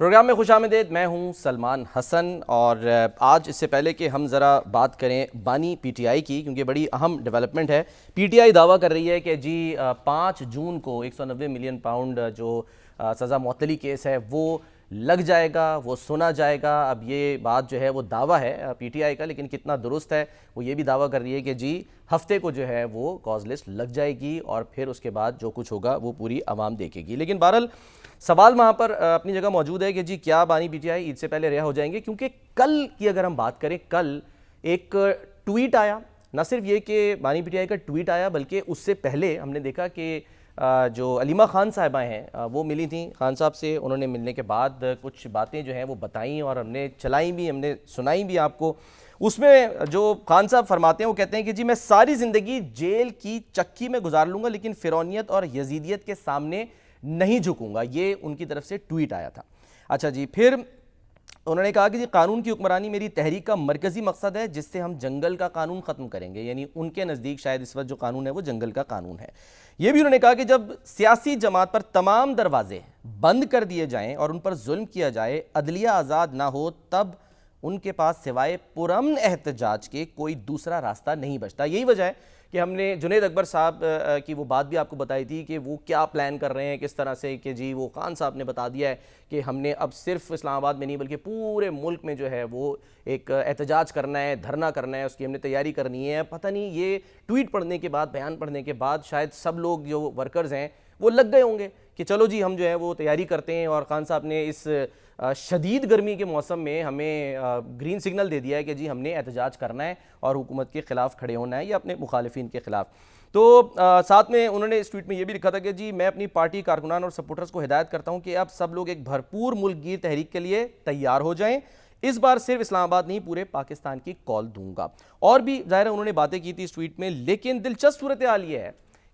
Programme میں خوش آمدید. میں ہوں سلمان حسن اور آج اس سے پہلے کہ ہم ذرا بات کریں بانی پی ٹی آئی کی، کیونکہ بڑی اہم ڈیولپمنٹ ہے. پی ٹی آئی دعویٰ کر رہی ہے کہ جی 5 جون کو 190 ملین پاؤنڈ جو سزا معطلی کیس ہے وہ لگ جائے گا، وہ سنا جائے گا. اب یہ بات جو ہے وہ دعویٰ ہے پی ٹی آئی کا، لیکن کتنا درست ہے وہ یہ بھی دعویٰ کر رہی ہے کہ جی ہفتے کو جو ہے وہ کاز لسٹ لگ جائے گی اور پھر اس کے بعد جو کچھ ہوگا وہ پوری عوام دیکھے گی. لیکن بہرحال سوال وہاں پر اپنی جگہ موجود ہے کہ جی کیا بانی پی ٹی آئی عید سے پہلے رہا ہو جائیں گے؟ کیونکہ کل کی اگر ہم بات کریں، کل ایک ٹویٹ آیا. نہ صرف یہ کہ بانی پی ٹی آئی کا ٹویٹ آیا، بلکہ اس سے پہلے ہم نے دیکھا کہ جو علیمہ خان صاحبہ ہیں وہ ملی تھیں خان صاحب سے. انہوں نے ملنے کے بعد کچھ باتیں جو ہیں وہ بتائیں اور ہم نے چلائیں بھی، ہم نے سنائیں بھی آپ کو. اس میں جو خان صاحب فرماتے ہیں وہ کہتے ہیں کہ جی میں ساری زندگی جیل کی چکی میں گزار لوں گا لیکن فرعونیت اور یزیدیت کے سامنے نہیں جھکوں گا. یہ ان کی طرف سے ٹویٹ آیا تھا. اچھا جی، پھر انہوں نے کہا کہ جی قانون کی حکمرانی میری تحریک کا مرکزی مقصد ہے جس سے ہم جنگل کا قانون ختم کریں گے. یعنی ان کے نزدیک شاید اس وقت جو قانون ہے وہ جنگل کا قانون ہے. یہ بھی انہوں نے کہا کہ جب سیاسی جماعت پر تمام دروازے بند کر دیے جائیں اور ان پر ظلم کیا جائے، عدلیہ آزاد نہ ہو، تب ان کے پاس سوائے پرامن احتجاج کے کوئی دوسرا راستہ نہیں بچتا. یہی وجہ ہے کہ ہم نے جنید اکبر صاحب کی وہ بات بھی آپ کو بتائی تھی کہ وہ کیا پلان کر رہے ہیں کس طرح سے، کہ جی وہ خان صاحب نے بتا دیا ہے کہ ہم نے اب صرف اسلام آباد میں نہیں بلکہ پورے ملک میں جو ہے وہ ایک احتجاج کرنا ہے، دھرنا کرنا ہے، اس کی ہم نے تیاری کرنی ہے. پتہ نہیں یہ ٹویٹ پڑھنے کے بعد، بیان پڑھنے کے بعد شاید سب لوگ جو ورکرز ہیں وہ لگ گئے ہوں گے کہ چلو جی ہم جو ہے وہ تیاری کرتے ہیں. اور خان صاحب نے اس شدید گرمی کے موسم میں ہمیں گرین سگنل دے دیا ہے کہ جی ہم نے احتجاج کرنا ہے اور حکومت کے خلاف کھڑے ہونا ہے یا اپنے مخالفین کے خلاف. تو ساتھ میں انہوں نے اس ٹویٹ میں یہ بھی لکھا تھا کہ جی میں اپنی پارٹی کارکنان اور سپورٹرز کو ہدایت کرتا ہوں کہ اب سب لوگ ایک بھرپور ملک گیر تحریک کے لیے تیار ہو جائیں. اس بار صرف اسلام آباد نہیں پورے پاکستان کی کال دوں گا. اور بھی ظاہر ہے انہوں نے باتیں کی تھی اس ٹویٹ میں، لیکن دلچسپ صورتحال یہ ہے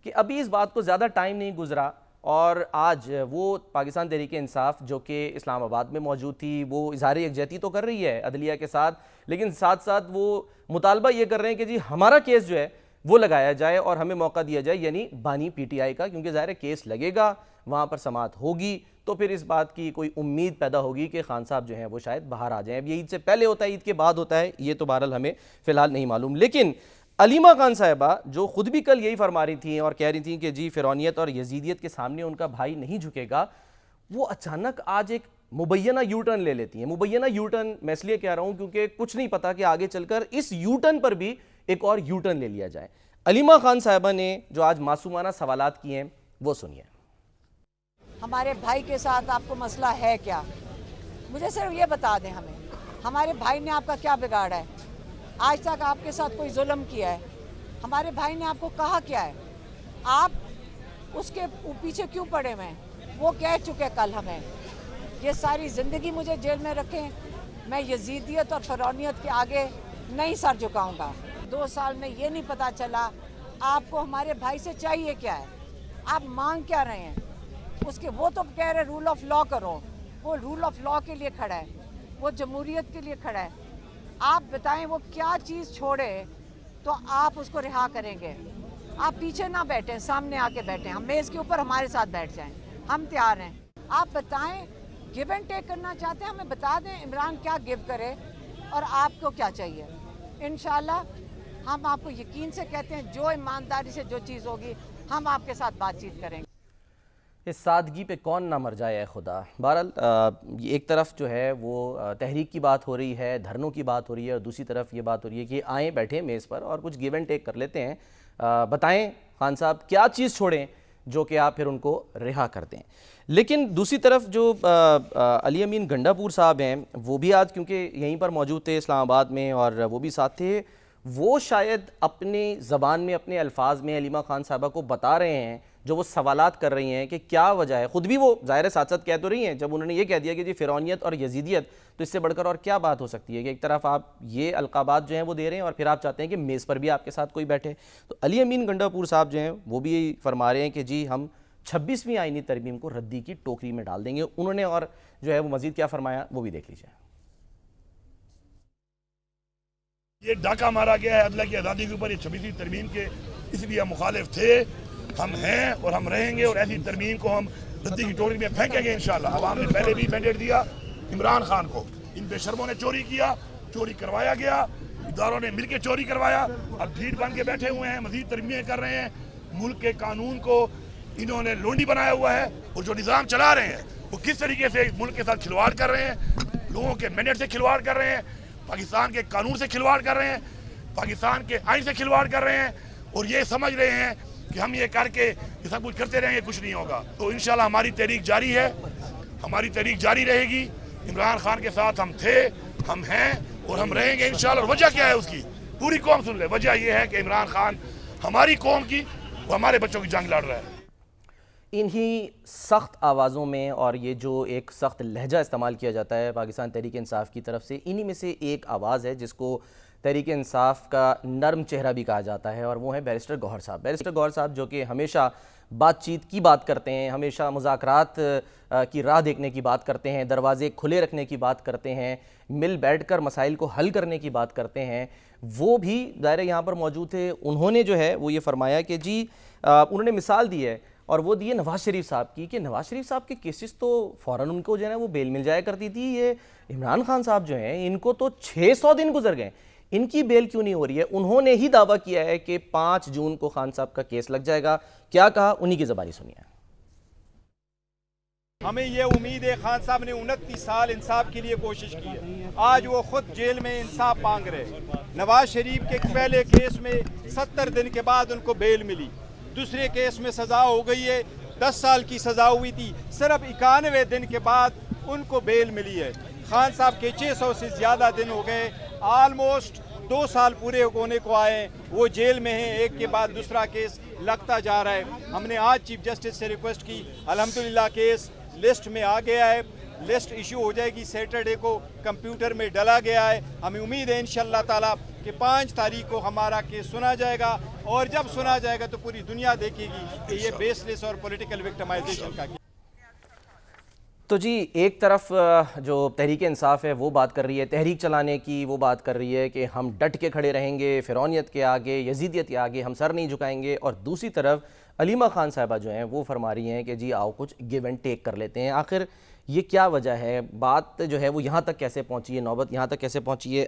کہ ابھی اس بات کو زیادہ ٹائم نہیں گزرا اور آج وہ پاکستان تحریک انصاف جو کہ اسلام آباد میں موجود تھی وہ اظہار یکجہتی تو کر رہی ہے عدلیہ کے ساتھ، لیکن ساتھ ساتھ وہ مطالبہ یہ کر رہے ہیں کہ جی ہمارا کیس جو ہے وہ لگایا جائے اور ہمیں موقع دیا جائے، یعنی بانی پی ٹی آئی کا. کیونکہ ظاہر ہے کیس لگے گا، وہاں پر سماعت ہوگی تو پھر اس بات کی کوئی امید پیدا ہوگی کہ خان صاحب جو ہیں وہ شاید باہر آ جائیں. اب یہ عید سے پہلے ہوتا ہے، عید کے بعد ہوتا ہے، یہ تو بہرحال ہمیں فی الحال نہیں معلوم. لیکن علیمہ خان صاحبہ جو خود بھی کل یہی فرما رہی تھیں اور کہہ رہی تھیں کہ جی فرعونیت اور یزیدیت کے سامنے ان کا بھائی نہیں جھکے گا، وہ اچانک آج ایک مبینہ یو ٹرن لے لیتی ہیں. مبینہ یو ٹرن میں اس لیے کہہ رہا ہوں کیونکہ کچھ نہیں پتا کہ آگے چل کر اس یو ٹرن پر بھی ایک اور یو ٹرن لے لیا جائے. علیمہ خان صاحبہ نے جو آج معصومانہ سوالات کیے ہیں وہ سنیے. ہمارے بھائی کے ساتھ آپ کو مسئلہ ہے کیا؟ مجھے صرف یہ بتا دیں ہمیں، ہمارے بھائی نے آپ کا کیا بگاڑا ہے؟ آج تک آپ کے ساتھ کوئی ظلم کیا ہے؟ ہمارے بھائی نے آپ کو کہا کیا ہے؟ آپ اس کے پیچھے کیوں پڑے ہوئے ہیں؟ وہ کہہ چکے کل ہمیں یہ ساری زندگی مجھے جیل میں رکھیں، میں یزیدیت اور فرعونیت کے آگے نہیں سر جھکاؤں گا. 2 سال میں یہ نہیں پتا چلا آپ کو ہمارے بھائی سے چاہیے کیا ہے، آپ مانگ کیا رہے ہیں اس کے. وہ تو کہہ رہے رول آف لا کرو، وہ رول آف لا کے لیے کھڑا ہے، وہ جمہوریت کے لیے کھڑا ہے. آپ بتائیں وہ کیا چیز چھوڑے تو آپ اس کو رہا کریں گے. آپ پیچھے نہ بیٹھیں، سامنے آ کے بیٹھیں، ہم میز کے اوپر ہمارے ساتھ بیٹھ جائیں، ہم تیار ہیں. آپ بتائیں گیو اینڈ ٹیک کرنا چاہتے ہیں، ہمیں بتا دیں عمران کیا گیو کرے اور آپ کو کیا چاہیے. انشاءاللہ ہم آپ کو یقین سے کہتے ہیں جو ایمانداری سے جو چیز ہوگی ہم آپ کے ساتھ بات چیت کریں گے. اس سادگی پہ کون نہ مر جائے اے خدا. بہرحال ایک طرف جو ہے وہ تحریک کی بات ہو رہی ہے، دھرنوں کی بات ہو رہی ہے، اور دوسری طرف یہ بات ہو رہی ہے کہ آئیں بیٹھیں میز پر اور کچھ گیو اینڈ ٹیک کر لیتے ہیں. بتائیں خان صاحب کیا چیز چھوڑیں جو کہ آپ پھر ان کو رہا کر دیں. لیکن دوسری طرف جو علی امین گنڈا پور صاحب ہیں وہ بھی آج کیونکہ یہیں پر موجود تھے اسلام آباد میں اور وہ بھی ساتھ تھے، وہ شاید اپنی زبان میں اپنے الفاظ میں علیمہ خان صاحبہ کو بتا رہے ہیں جو وہ سوالات کر رہی ہیں کہ کیا وجہ ہے. خود بھی وہ ظاہر ساتھ ساتھ کہہ تو رہی ہیں جب انہوں نے یہ کہہ دیا کہ جی فرعونیت اور یزیدیت، تو اس سے بڑھ کر اور کیا بات ہو سکتی ہے کہ ایک طرف آپ یہ القابات جو ہیں وہ دے رہے ہیں اور پھر آپ چاہتے ہیں کہ میز پر بھی آپ کے ساتھ کوئی بیٹھے. تو علی امین گنڈا پور صاحب جو ہیں وہ بھی فرما رہے ہیں کہ جی ہم 26ویں آئینی ترمیم کو ردی کی ٹوکری میں ڈال دیں گے. انہوں نے اور جو ہے وہ مزید کیا فرمایا وہ بھی دیکھ لیجیے. یہ ڈاکہ مارا گیا ہے عدلیہ کی آزادی کے اوپر، یہ 26ویں ترمیم کے اس لیے مخالف تھے ہم ہیں اور ہم رہیں گے، اور ایسی ترمیم کو ہم ردی کی ٹوکری میں پھینکیں گے انشاءاللہ۔ عوام نے پہلے بھی مینڈیٹ دیا عمران خان کو، ان بے شرموں نے چوری کیا، چوری کروایا گیا، اداروں نے مل کے چوری کروایا، اب بھیڑ بن کے بیٹھے ہوئے ہیں، مزید ترمیمیں کر رہے ہیں۔ ملک کے قانون کو انہوں نے لونڈی بنایا ہوا ہے، اور جو نظام چلا رہے ہیں وہ کس طریقے سے ملک کے ساتھ کھلواڑ کر رہے ہیں، لوگوں کے مینڈیٹ سے کھلواڑ کر رہے ہیں، پاکستان کے قانون سے کھلواڑ کر رہے ہیں، پاکستان کے آئین سے کھلواڑ کر رہے ہیں، اور یہ سمجھ رہے ہیں کہ ہم یہ کر کے یہ سب کچھ کرتے رہیں گے، کچھ نہیں ہوگا۔ تو انشاءاللہ ہماری تحریک جاری ہے، ہماری تحریک جاری رہے گی۔ عمران خان کے ساتھ ہم تھے، ہم ہیں اور ہم رہیں گے انشاءاللہ۔ اور وجہ کیا ہے اس کی پوری قوم سن لے، وجہ یہ ہے کہ عمران خان ہماری قوم کی، وہ ہمارے بچوں کی جنگ لڑ رہا ہے۔ انہی سخت آوازوں میں، اور یہ جو ایک سخت لہجہ استعمال کیا جاتا ہے پاکستان تحریک انصاف کی طرف سے، انہی میں سے ایک آواز ہے جس کو تحریک انصاف کا نرم چہرہ بھی کہا جاتا ہے، اور وہ ہے بیرسٹر گوہر صاحب۔ بیرسٹر گوہر صاحب جو کہ ہمیشہ بات چیت کی بات کرتے ہیں، ہمیشہ مذاکرات کی راہ دیکھنے کی بات کرتے ہیں، دروازے کھلے رکھنے کی بات کرتے ہیں، مل بیٹھ کر مسائل کو حل کرنے کی بات کرتے ہیں، وہ بھی دائرہ یہاں پر موجود تھے۔ انہوں نے جو ہے وہ یہ فرمایا کہ جی انہوں نے مثال دی ہے، اور وہ دیے نواز شریف صاحب کی، کہ نواز شریف صاحب کے کیسز تو فوراً ان کو جو ہے وہ بیل مل جایا کرتی تھی، یہ عمران خان صاحب جو ہیں ان کو تو 600 دن گزر گئے، ان کی بیل کیوں نہیں ہو رہی ہے؟ انہوں نے ہی دعویٰ کیا ہے کہ 5 جون کو خان صاحب کا کیس لگ جائے گا۔ کیا کہا، انہی کی زبانی سنیے۔ ہمیں یہ امید ہے، خان صاحب نے 29 سال انصاف کے لیے کوشش کی ہے، آج وہ خود جیل میں انصاف مانگ رہے۔ نواز شریف کے پہلے کیس میں 70 دن کے بعد ان کو بیل ملی، دوسرے کیس میں سزا ہو گئی ہے، 10 سال کی سزا ہوئی تھی، صرف 91 دن کے بعد ان کو بیل ملی ہے۔ خان صاحب کے 600 سے زیادہ دن ہو گئے، آلموسٹ 2 سال پورے ہونے کو آئے، وہ جیل میں ہیں، ایک کے بعد دوسرا کیس لگتا جا رہا ہے۔ ہم نے آج چیف جسٹس سے ریکویسٹ کی، الحمدللہ کیس لسٹ میں آ گیا ہے، لسٹ ایشو ہو جائے گی، سیٹرڈے کو کمپیوٹر میں ڈلا گیا ہے۔ ہمیں امید ہے انشاءاللہ تعالیٰ کہ 5 تاریخ کو ہمارا کیس سنا جائے گا، اور جب سنا جائے گا تو پوری دنیا دیکھے گی کہ یہ بیس لیس اور پولیٹیکل وکٹمائزیشن کا تو جی ایک طرف جو تحریک انصاف ہے وہ بات کر رہی ہے تحریک چلانے کی، وہ بات کر رہی ہے کہ ہم ڈٹ کے کھڑے رہیں گے، فرعونیت کے آگے، یزیدیت کے آگے ہم سر نہیں جھکائیں گے، اور دوسری طرف علیمہ خان صاحبہ جو ہیں وہ فرما رہی ہیں کہ جی آؤ کچھ گیو اینڈ ٹیک کر لیتے ہیں۔ آخر یہ کیا وجہ ہے؟ بات جو ہے وہ یہاں تک کیسے پہنچی ہے، نوبت یہاں تک کیسے پہنچی ہے؟